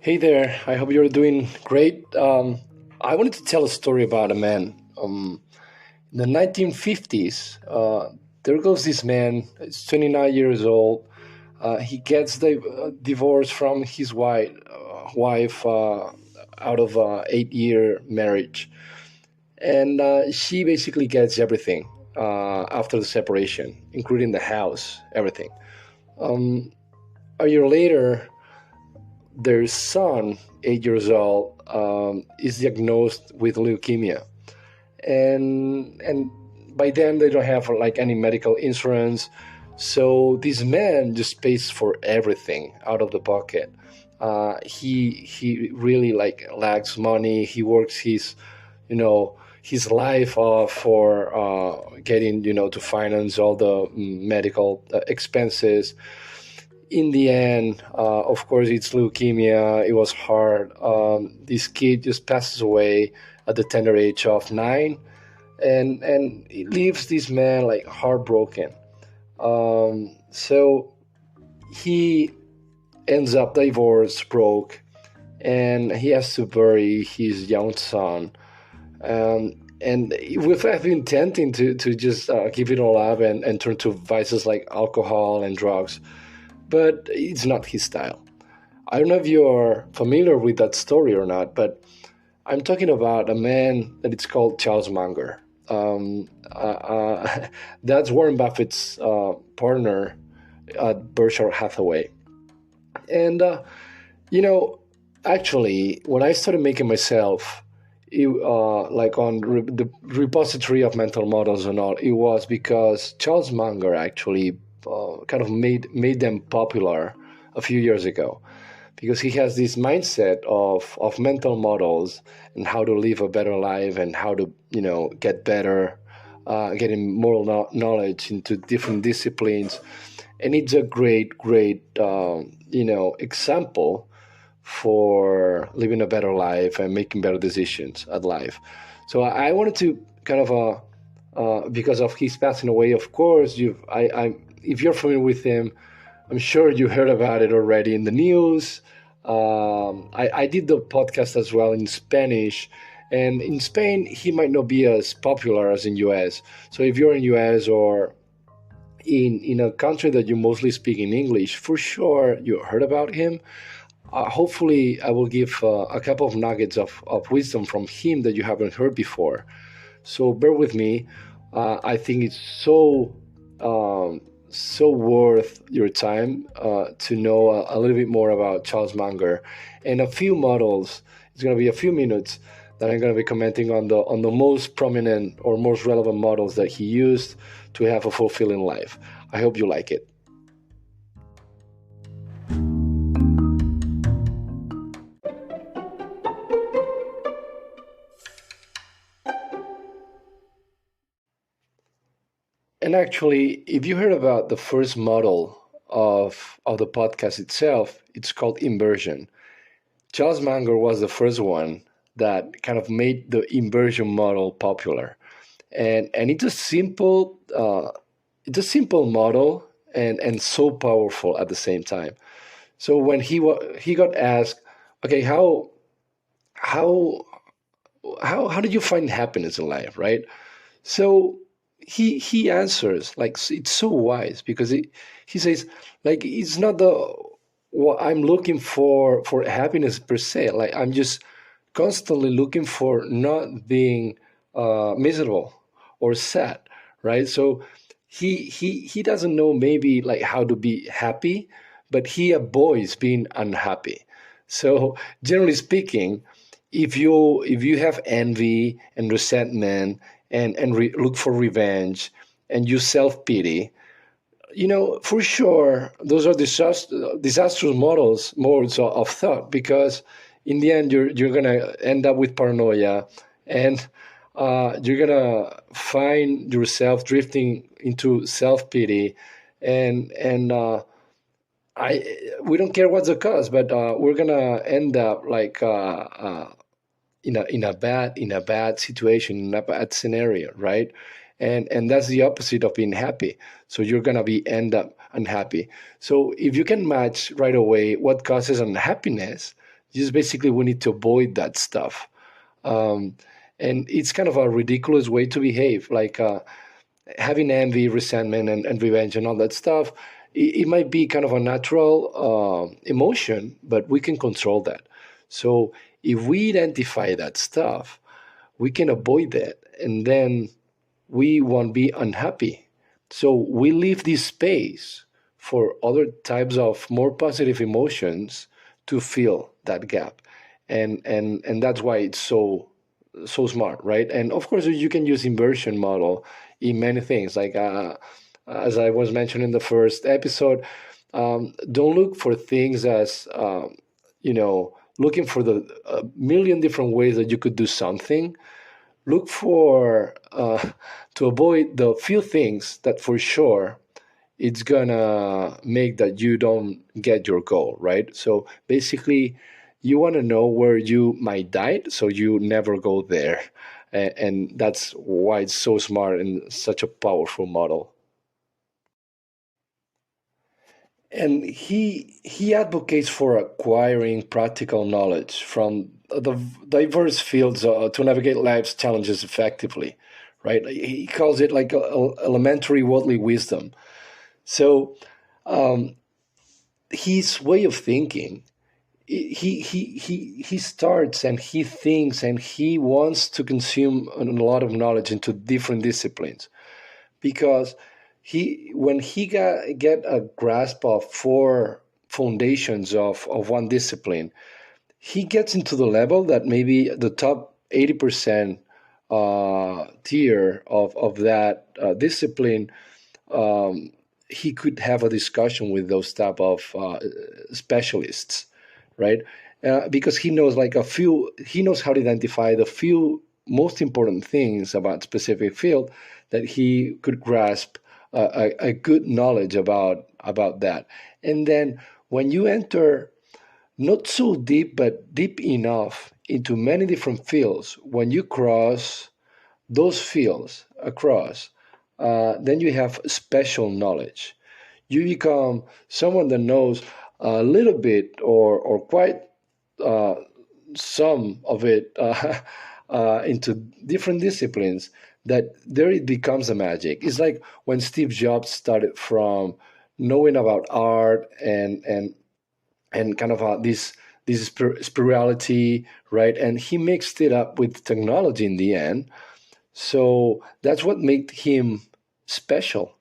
Hey there, I hope you're doing great. I wanted to tell a story about a man. In the 1950s, there goes this man, he's 29 years old. He gets the divorce from his wife out of an 8-year marriage. And she basically gets everything after the separation, including the house, everything. A year later, their son, 8 years old, is diagnosed with leukemia, and by then they don't have like any medical insurance, so this man just pays for everything out of the pocket. He really like lacks money. He works you know his life off for getting to finance all the medical expenses. In the end, of course, it's leukemia. It was hard. This kid just passes away at the tender age of 9, and it leaves this man like heartbroken. So he ends up divorced, broke, and he has to bury his young son. And we've been tempting to just give it all up and turn to vices like alcohol and drugs, but it's not his style. I don't know if you're familiar with that story or not, but I'm talking about a man that it's called Charles Munger. That's Warren Buffett's partner at Berkshire Hathaway. And, actually, when I started making myself, like on the repository of mental models and all, it was because Charles Munger actually kind of made them popular a few years ago, because he has this mindset of mental models and how to live a better life and how to get better, getting moral knowledge into different disciplines. And it's a great example for living a better life and making better decisions at life. So I wanted to kind of because of his passing away, of course, if you're familiar with him, I'm sure you heard about it already in the news. I did the podcast as well in Spanish, and in Spain he might not be as popular as in US. So if you're in US or in a country that you mostly speak in English, for sure you heard about him. Hopefully I will give a couple of nuggets of wisdom from him that you haven't heard before. So bear with me. I think it's so worth your time to know a little bit more about Charles Munger, and a few models. It's going to be a few minutes that I'm going to be commenting on the most prominent or most relevant models that he used to have a fulfilling life. I hope you like it. And actually, if you heard about the first model of the podcast itself, it's called inversion. Charles Munger was the first one that kind of made the inversion model popular, and it's a simple model and so powerful at the same time. So when he got asked, okay, how did you find happiness in life, right? So he answers like it's so wise, because he says like it's not what I'm looking for happiness per se. Like I'm just constantly looking for not being miserable or sad, right? So he doesn't know maybe like how to be happy, but he avoids being unhappy. So generally speaking, if you have envy and resentment and look for revenge and you self-pity, for sure those are disastrous modes of thought, because in the end you're gonna end up with paranoia, and you're gonna find yourself drifting into self-pity, and we don't care what's the cause, but we're gonna end up like in a bad situation, in a bad scenario, right? And that's the opposite of being happy. So you're gonna end up unhappy. So if you can match right away what causes unhappiness, Just basically, we need to avoid that stuff. Um, and it's kind of a ridiculous way to behave, like having envy, resentment, and revenge and all that stuff. It might be kind of a natural emotion, but we can control that. So if we identify that stuff, we can avoid that, and then we won't be unhappy. So we leave this space for other types of more positive emotions to fill that gap. And that's why it's so smart, right? And of course, you can use inversion model in many things. Like as I was mentioning in the first episode, don't look for things as looking for the million different ways that you could do something. Look for to avoid the few things that for sure it's gonna make that you don't get your goal, right? So basically, you want to know where you might die, so you never go there, and that's why it's so smart and such a powerful model. And he advocates for acquiring practical knowledge from the diverse fields to navigate life's challenges effectively, right? He calls it like elementary worldly wisdom. So his way of thinking, he starts and he thinks and he wants to consume a lot of knowledge into different disciplines, because when he get a grasp of four foundations of one discipline, he gets into the level that maybe the top 80% tier of that discipline, he could have a discussion with those type of specialists, right? Because he knows he knows how to identify the few most important things about specific field that he could grasp a good knowledge about that. And then when you enter not so deep, but deep enough into many different fields, when you cross those fields across, then you have special knowledge. You become someone that knows a little bit or quite uh, some of it into different disciplines, that there it becomes a magic. It's like when Steve Jobs started from knowing about art and kind of this spirituality, right? And he mixed it up with technology in the end. So that's what made him special,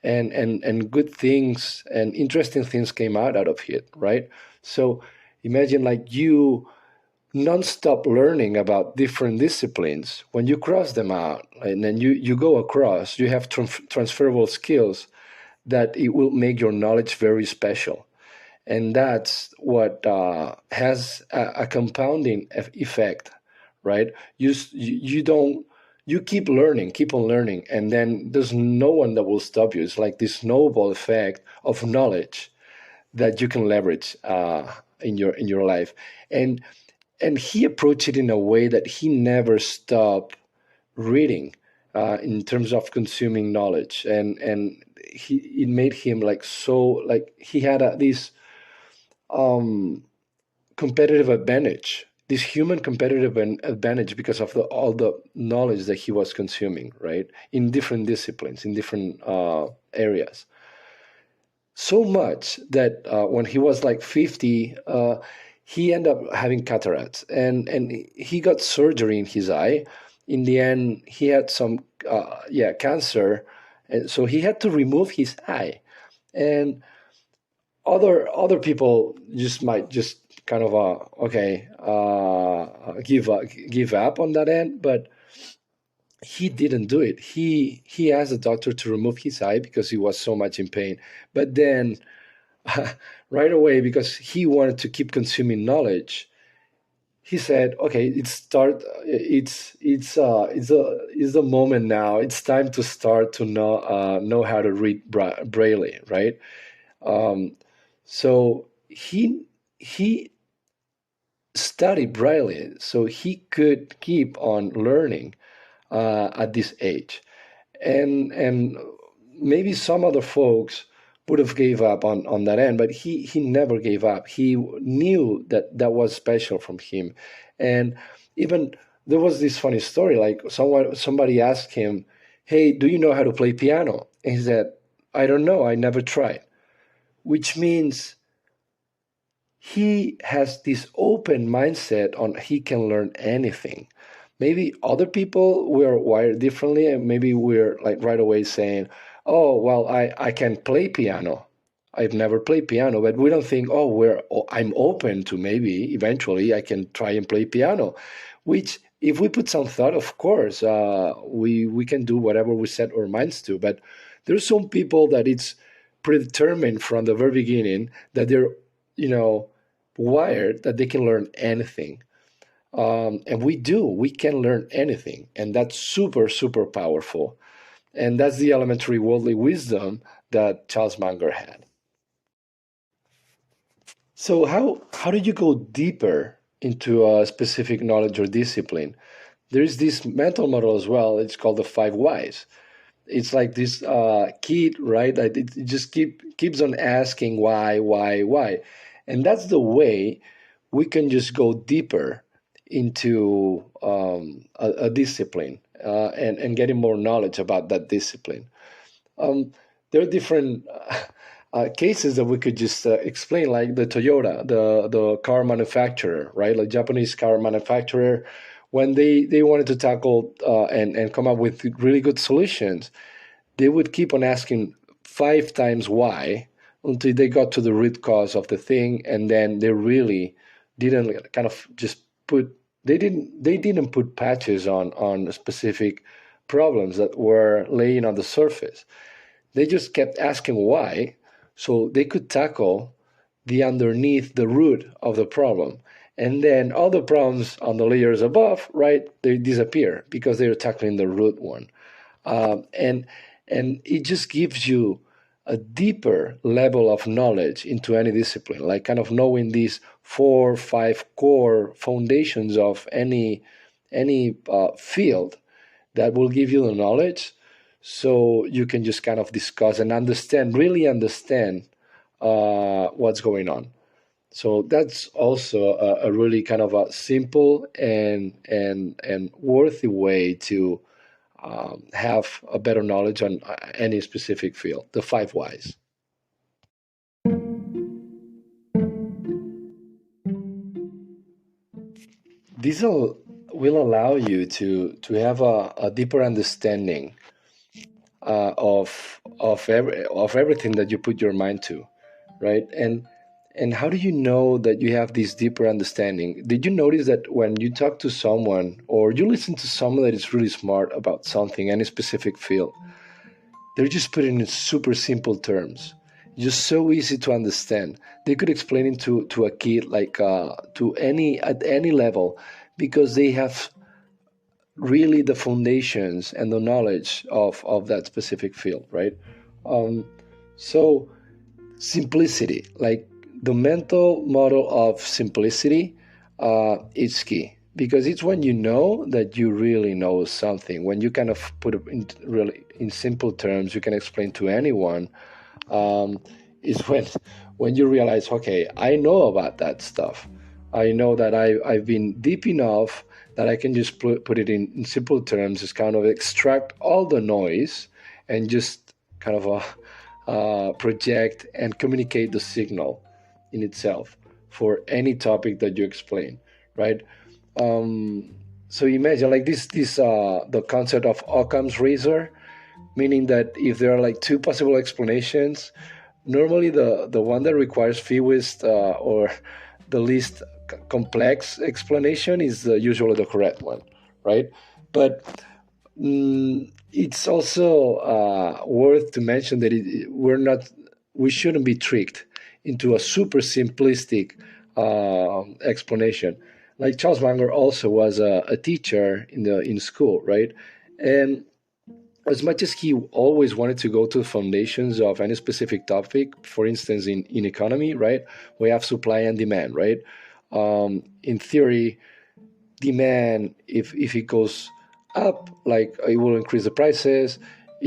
and good things and interesting things came out of it, right? So imagine like you nonstop learning about different disciplines. When you cross them out and then you go across, you have transferable skills that it will make your knowledge very special. And that's what has a compounding effect, right? You don't, you keep on learning, and then there's no one that will stop you. It's like this snowball effect of knowledge that you can leverage in your life. And he approached it in a way that he never stopped reading in terms of consuming knowledge, and it made him like so, like he had this um, competitive advantage, this human competitive advantage, because of all the knowledge that he was consuming, right, in different disciplines, in different areas. So much that when he was like 50, he ended up having cataracts, and he got surgery in his eye. In the end, he had some cancer, and so he had to remove his eye. And other people just might just kind of give up on that end, but he didn't do it. He asked the doctor to remove his eye because he was so much in pain. But then right away, because he wanted to keep consuming knowledge, he said, "Okay, it's the moment now. It's time to start to know how to read Braille, right?" Um, so he studied Braille so he could keep on learning at this age, and maybe some other folks would have gave up on that end, but he never gave up. He knew that that was special from him. And even there was this funny story, like somebody asked him, hey, do you know how to play piano? And he said, I don't know, I never tried. Which means he has this open mindset on he can learn anything. Maybe other people we're wired differently, and maybe we're like right away saying, oh well, I can play piano. I've never played piano, but we don't think, I'm open to maybe eventually I can try and play piano. Which if we put some thought, of course, we can do whatever we set our minds to. But there's some people that it's predetermined from the very beginning that they're, you know, wired that they can learn anything. And we can learn anything. And that's super, super powerful. And that's the elementary worldly wisdom that Charles Munger had. So how do you go deeper into a specific knowledge or discipline? There's this mental model as well. It's called the five whys. It's like this kid, right? That it just keeps on asking why, and that's the way we can just go deeper into a discipline and getting more knowledge about that discipline. There are different cases that we could just explain, like the Toyota, the car manufacturer, right? Like Japanese car manufacturer, when they wanted to tackle and come up with really good solutions, they would keep on asking 5 times why until they got to the root cause of the thing, and then they really didn't kind of just put they didn't put patches on specific problems that were laying on the surface. They just kept asking why, so they could tackle the underneath, the root of the problem. And then all the problems on the layers above, right, they disappear because they're tackling the root one. And it just gives you a deeper level of knowledge into any discipline, like kind of knowing these 4 or 5 core foundations of any field that will give you the knowledge, so you can just kind of discuss and really understand what's going on. So that's also a really kind of a simple and worthy way to have a better knowledge on any specific field. The five whys. These will allow you to have a deeper understanding of everything that you put your mind to, right? And how do you know that you have this deeper understanding? Did you notice that when you talk to someone or you listen to someone that is really smart about something, any specific field, they're just putting it in super simple terms, just so easy to understand. They could explain it to a kid like to any at any level, because they have really the foundations and the knowledge of that specific field, right? So simplicity, like the mental model of simplicity, is key, because it's when you know that you really know something. When you kind of put it in simple terms, you can explain to anyone. Is when you realize, okay, I know about that stuff. I know that I've been deep enough that I can just put it in simple terms, just kind of extract all the noise and just kind of project and communicate the signal in itself for any topic that you explain, right? So imagine like this the concept of Occam's razor, meaning that if there are like two possible explanations, normally the one that requires fewest or the least complex explanation is usually the correct one, right? But it's also worth to mention that we shouldn't be tricked into a super simplistic explanation. Like Charles Munger also was a teacher in school, right? And as much as he always wanted to go to the foundations of any specific topic, for instance, in economy, right, we have supply and demand, right? In theory, demand, if it goes up, like it will increase the prices.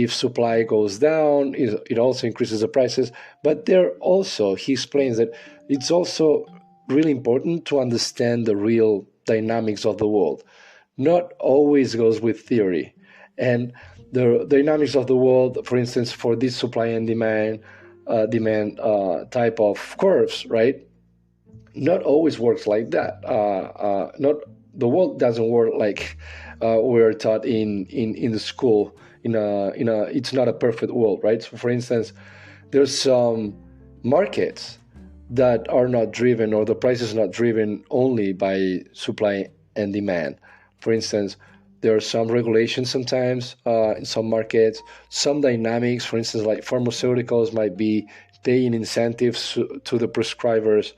if supply goes down, it also increases the prices. But he explains that it's also really important to understand the real dynamics of the world. Not always goes with theory. And the dynamics of the world, for instance, for this supply and demand type of curves, right? Not always works like that. Not The world doesn't work like we're taught in the school. It's not a perfect world, right? So, for instance, there's some markets that are not driven, or the price is not driven only by supply and demand. For instance, there are some regulations sometimes in some markets, some dynamics. For instance, like pharmaceuticals might be paying incentives to the prescribers,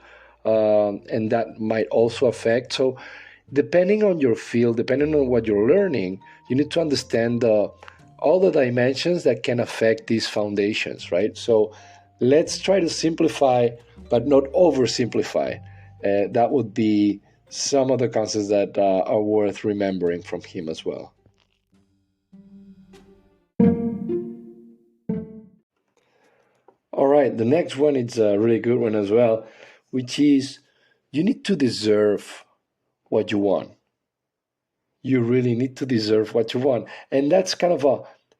and that might also affect. So, depending on your field, depending on what you're learning, you need to understand all the dimensions that can affect these foundations, right? So, let's try to simplify, but not oversimplify. That would be some of the concepts that are worth remembering from him as well. All right, the next one is a really good one as well, which is you need to deserve what you want. You really need to deserve what you want. And that's kind of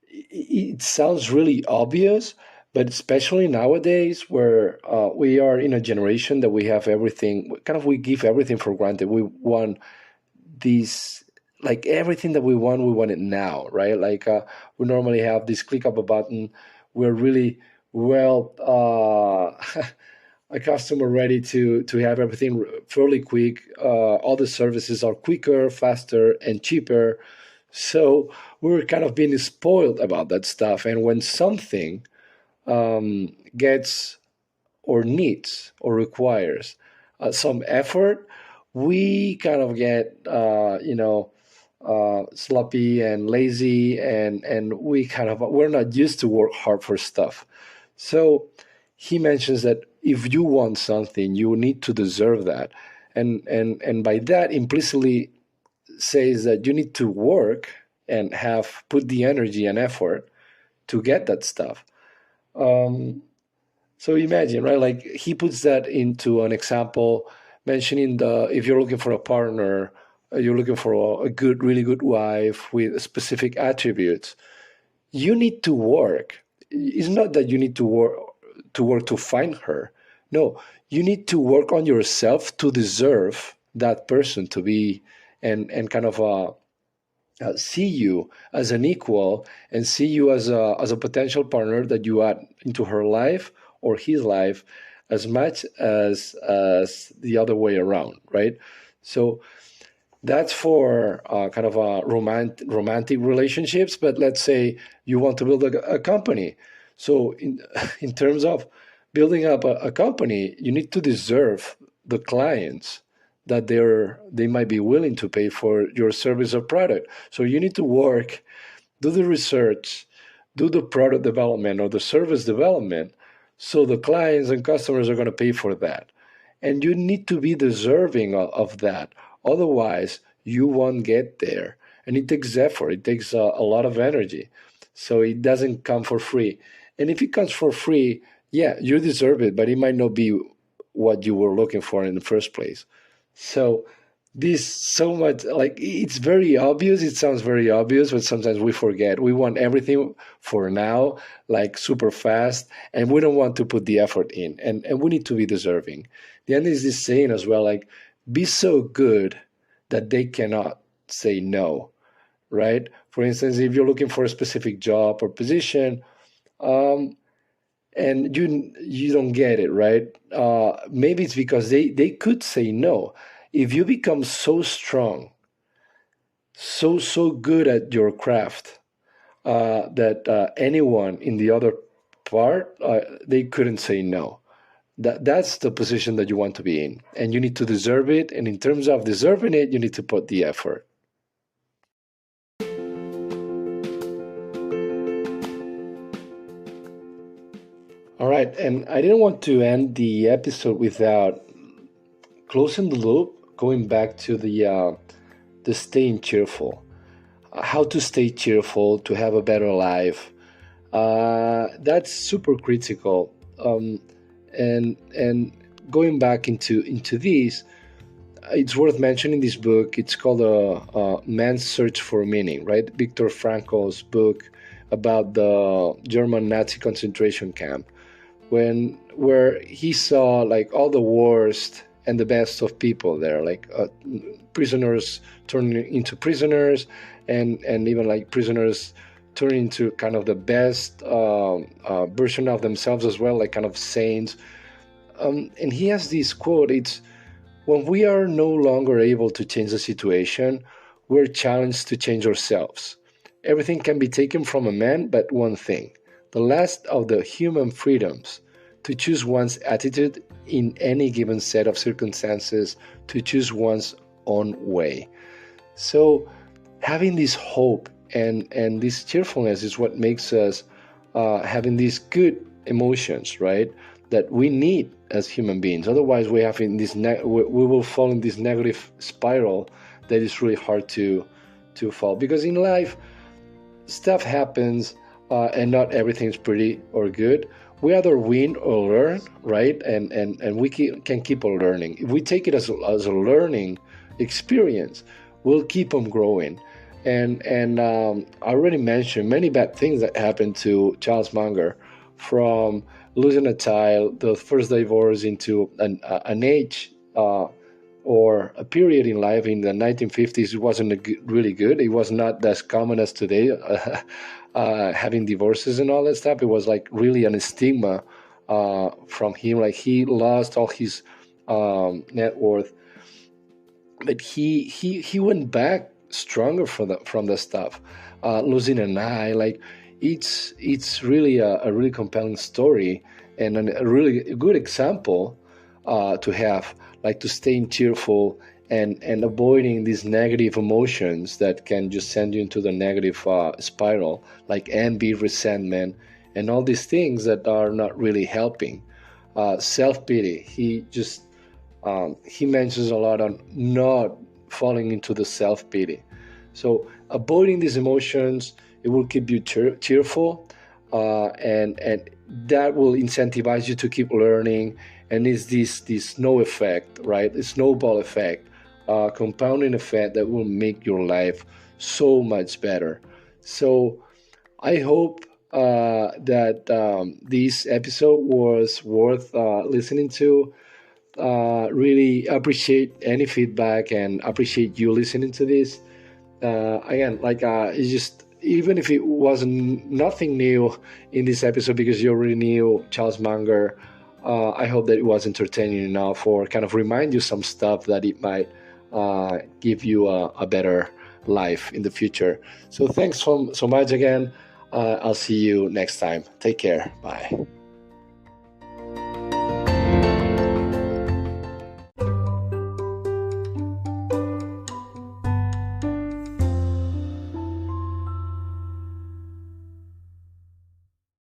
it sounds really obvious, but especially nowadays where we are in a generation that we have everything, we give everything for granted. We want these, like everything that we want it now, right? Like we normally have this click of a button. We're really well a customer ready to have everything fairly quick. All the services are quicker, faster, and cheaper. So we're kind of being spoiled about that stuff. And when something gets or needs or requires some effort, we kind of get, sloppy and lazy, and we're not used to work hard for stuff. So he mentions that if you want something, you need to deserve that. And by that implicitly says that you need to work and have put the energy and effort to get that stuff. So imagine, right? Like he puts that into an example, mentioning if you're looking for a partner, you're looking for a good, really good wife with specific attributes. You need to work. It's not that you need to work to find her. No, you need to work on yourself to deserve that person to be and kind of see you as an equal and see you as a potential partner that you add into her life or his life as much as the other way around, right? So that's for kind of romantic relationships. But let's say you want to build a company. So in terms of building up a company, you need to deserve the clients that they might be willing to pay for your service or product. So you need to work, do the research, do the product development or the service development, so the clients and customers are going to pay for that. And you need to be deserving of that. Otherwise, you won't get there. And it takes effort. It takes a lot of energy. So it doesn't come for free. And if it comes for free, yeah, you deserve it, but it might not be what you were looking for in the first place. So this so much, like, it's very obvious. It sounds very obvious, but sometimes we forget. We want everything for now, like super fast, and we don't want to put the effort in. And we need to be deserving. The end is this saying as well, like, be so good that they cannot say no, right? For instance, if you're looking for a specific job or position, and you don't get it, right? Maybe it's because they could say no. If you become so strong, so good at your craft, that anyone in the other part, they couldn't say no. That's the position that you want to be in, and you need to deserve it. And in terms of deserving it, you need to put the effort. All right, and I didn't want to end the episode without closing the loop, going back to the staying cheerful, how to stay cheerful to have a better life, That's super critical. And going back into this, it's worth mentioning this book. It's called Man's Search for Meaning, right? Viktor Frankl's book about the German Nazi concentration camp, where he saw like all the worst and the best of people there, like prisoners turning into prisoners, and even like prisoners turning into kind of the best version of themselves as well, like kind of saints. And he has this quote. It's, when we are no longer able to change the situation, we're challenged to change ourselves. Everything can be taken from a man but one thing, the last of the human freedoms, to choose one's attitude in any given set of circumstances, to choose one's own way. So having this hope and this cheerfulness is what makes us having these good emotions, right? That we need as human beings. Otherwise, we have in this we will fall in this negative spiral that is really hard to fall. Because in life, stuff happens, and not everything is pretty or good. We either win or learn, right? And we can keep on learning. If we take it as a learning experience, we'll keep on growing. And I already mentioned many bad things that happened to Charles Munger, from losing a child, the first divorce, into an age or a period in life in the 1950s. It wasn't really good. It was not as common as today, having divorces and all that stuff. It was like really an stigma from him. Like he lost all his net worth, but he went back stronger from the stuff. Losing an eye, like it's really a really compelling story, and a really good example to have, like to staying cheerful and avoiding these negative emotions that can just send you into the negative spiral, like envy, resentment, and all these things that are not really helping. Self-pity, he mentions a lot on not falling into the self-pity. So avoiding these emotions, it will keep you cheerful, and that will incentivize you to keep learning. And it's this snow effect, right? The snowball effect, compounding effect that will make your life so much better. So I hope that this episode was worth listening to. Really appreciate any feedback and appreciate you listening to this. Again, like it's just, even if it wasn't nothing new in this episode because you already knew Charles Munger, I hope that it was entertaining enough, or kind of remind you some stuff that it might give you a better life in the future. So thanks so much again. I'll see you next time. Take care. Bye.